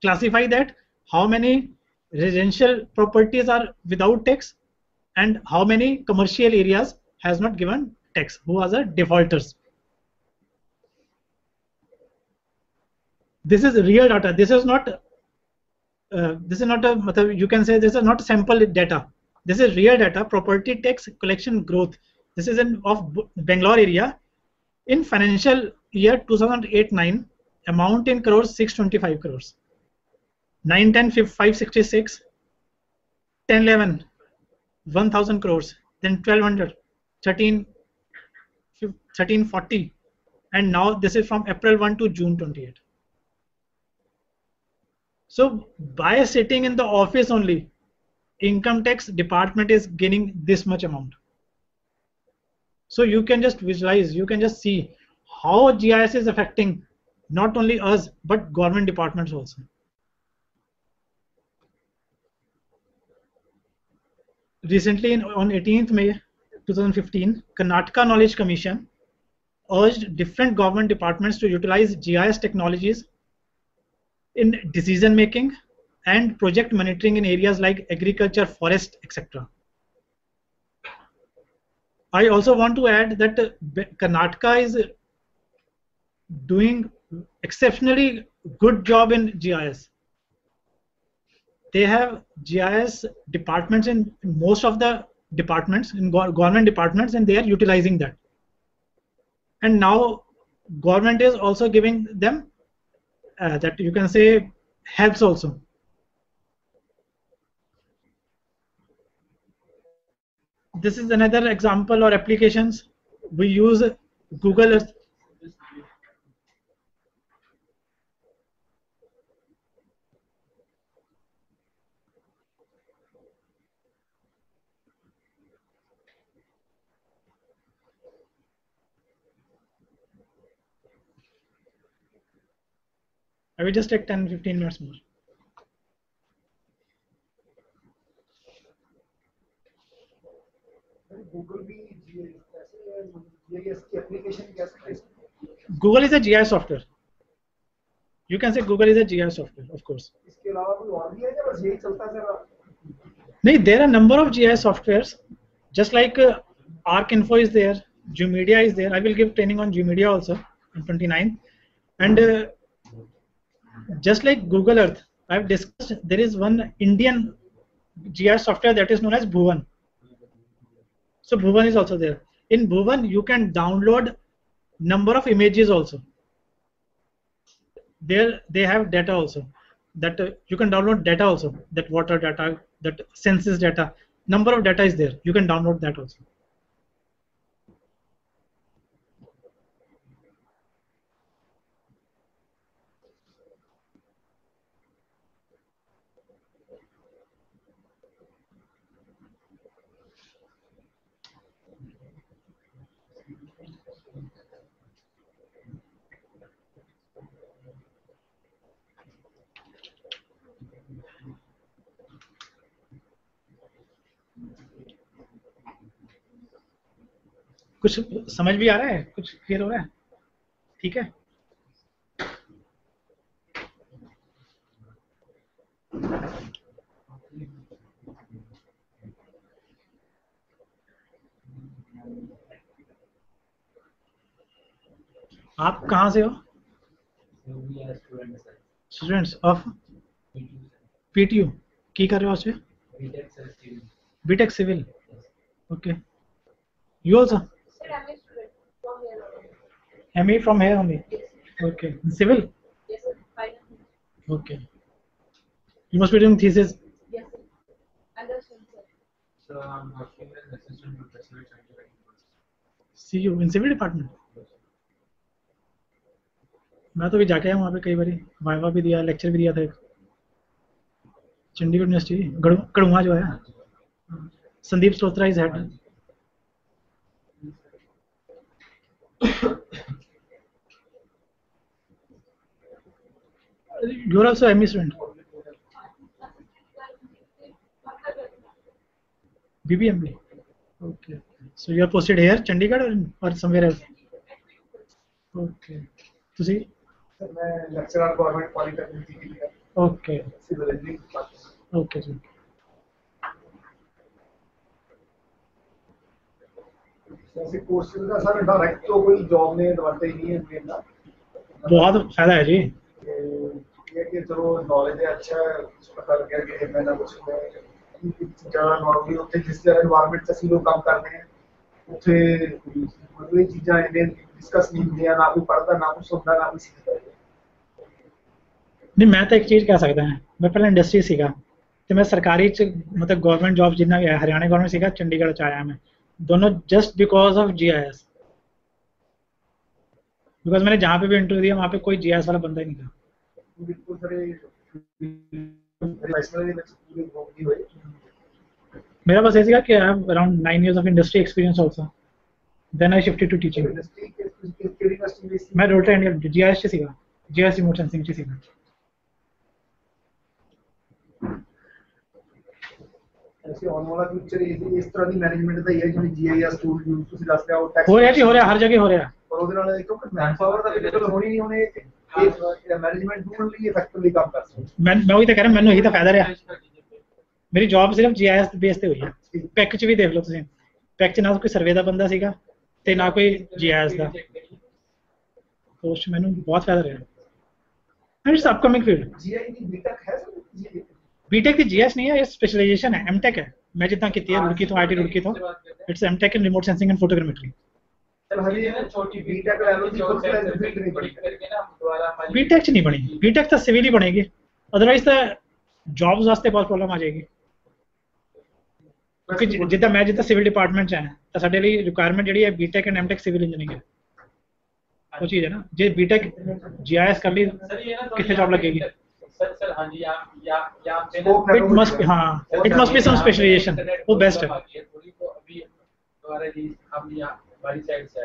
classify that, how many residential properties are without tax and how many commercial areas has not given tax, who are the defaulters. This is real data. This is not a, you can say this is not sample data. This is real data, property tax collection growth. This is of Bangalore area in financial year 2008-9, amount in crores 625 crores, 9-10 566, 10-11 1000 crores, then 1200, 1340, and now this is from April 1 to June 28. So by sitting in the office only, income tax department is gaining this much amount. So you can just visualize, you can just see how GIS is affecting not only us but government departments also. Recently, on 18th May 2015, Karnataka Knowledge Commission urged different government departments to utilize GIS technologies in decision making and project monitoring in areas like agriculture, forest, etc. I also want to add that Karnataka is doing exceptionally good job in GIS. They have GIS departments in most of the departments, in government departments, and they are utilizing that. And now government is also giving them that you can say helps also. This is another example or applications. We use Google Earth. I will just take 10-15 minutes more. Google is a GIS software. You can say Google is a GIS software, of course. इसके अलावा कोई और भी है या बस यही चलता है sir? No, there are number of GIS softwares. Just like ArcInfo is there, Jumedia is there. I will give training on Jumedia also on 29th. And just like Google Earth, I have discussed. There is one Indian GIS software that is known as Bhuvan. So Bhuvan is also there. In Bhuvan, you can download number of images also. There they have data also. That you can download data also. That water data, that census data. Number of data is there. You can download that also. कुछ समझ भी आ रहा है, कुछ clear हो रहा है, ठीक है? आप कहाँ से हो? स्टूडेंट्स ऑफ PTU की कर रहे हो उसमें? BTech Civil. Okay. You also? ME from here only. Okay. Civil? Yes, sir. Fine. Okay. You must be doing thesis. Yes, sir. Understand, sir. So I'm working as assistant professor at Chandigarh University. See you in civil department. मैं तो भी जाके आया वहाँ पे कई बारी, viva भी दिया, लेक्चर भी दिया था एक चंडीगढ़ यूनिवर्सिटी कड़ुआ जो है, संदीप स्लोत्रा is head. You are also ME student. BBMB. Okay. So you are posted here, Chandigarh or somewhere else? Okay. To see? Sir मैं लेक्चरर गवर्नमेंट पॉलिटेक्निक की है. Okay. Civil engineering. Okay. जी. ऐसे कोर्सेज का सर डायरेक्ट तो कोई job में advantage नहीं है लेना. बहुत फायदा है जी. ये कि चलो नॉलेज है, अच्छा है, पता लग गया कि मैं ना कुछ ज्यादा नॉर्मली होते जिस तरह एनवायरनमेंट से लोग काम करते हैं ਉੱਥੇ मतलब ये चीज़ां इन्हें डिस्कस नहीं ਹੁੰਦੀਆਂ, ना कोई पढ़ता ना कुछ सुनता ना कुछ सीखता. नहीं मैं तो एक चीज़ कह सकता है, मैं पहले इंडस्ट्री सीखा तो मैं सरकारी मतलब गवर्नमेंट जॉब जितना भी है हरियाणा गवर्नमेंट सीखा, चंडीगढ़ च आया मैं दोनों just because of GIS. Because मैंने जहाँ पे भी इंटरव्यू दिया वहाँ पे कोई GIS वाला बंदा ही नहीं था. बिल्कुल सर मेरा बस ऐसे कि I have around 9 years of industry experience also. Then I shifted to teaching. मैं रोटा इंडिया GIS से सीखा, GIS रिमोट सेंसिंग से सीखा. ऐसे ऑन वाला फ्यूचर इस तरह ਦੀ ਮੈਨੇਜਮੈਂਟ ਦਾ ਹੀ ਹੈ ਜਿਹੜੀ GIS ਟੂਲ ਯੂਜ਼ ਤੁਸੀਂ ਦੱਸ ਰਿਹਾ ਉਹ ਟੈਕਸ हो रहा है जी, हो रहा है, हर जगह हो रहा है. ਪਰ ਉਹਦੇ ਨਾਲ ਕਿਉਂਕਿ ਮੈਨਪਾਵਰ ਦਾ ਅਵੇਲੇਬਲ ਹੋਣੀ ਨਹੀਂ ਹੋਣੇ ਇਹ ਮੈਨੇਜਮੈਂਟ ਟੂਲ ਲਈ ਇਫੈਕਟਿਵਲੀ ਕੰਮ ਕਰ ਸਕਦਾ. मैं वही तो कह रहा मैंने यही तो फायदा रहा. मेरी जॉब सिर्फ GIS बेस ਤੇ ਹੋਈ ਹੈ. ਪੈਕ ਚ ਵੀ ਦੇਖ ਲਓ ਤੁਸੀਂ, ਪੈਕ ਚ ਨਾ ਕੋਈ ਸਰਵੇ ਦਾ ਬੰਦਾ ਸੀਗਾ ਤੇ ਨਾ ਕੋਈ GIS ਦਾ. ਉਸ ਮੈਨੂੰ ਬਹੁਤ ਫਾਇਦਾ ਰਿਹਾ. And it's upcoming field. GI the BTech ਹੈ ਸਰ? बीटेक की GIS नहीं है, ये स्पेशलाइजेशन है, MTech है. मैं जितना की है रुड़की तो IIT रुड़की तो it's MTech in remote sensing and photogrammetry. चल हरी छोटी बीटेक लेवल की फुल फ्लैश फील्ड नहीं बड़ी करके ना दोबारा हमारी बीटेक च नहीं बनी. बीटेक तो सिविल ही बनेगी, अदरवाइज तो जॉब्स वास्ते बहुत प्रॉब्लम आ जाएगी. क्योंकि जितना मैं जितना सिविल डिपार्टमेंट च है तो साडे लिए रिक्वायरमेंट जी है BTech and MTech civil engineering है. वो चीज़ है ना, जे बीटेक GIS कर ली कितने जॉब लगेगी. सर हाँ जी यहाँ पे it must be some specialisation, वो बेस्ट है. थोड़ी तो अभी हमारा जी हम यहाँ हमारी साइड से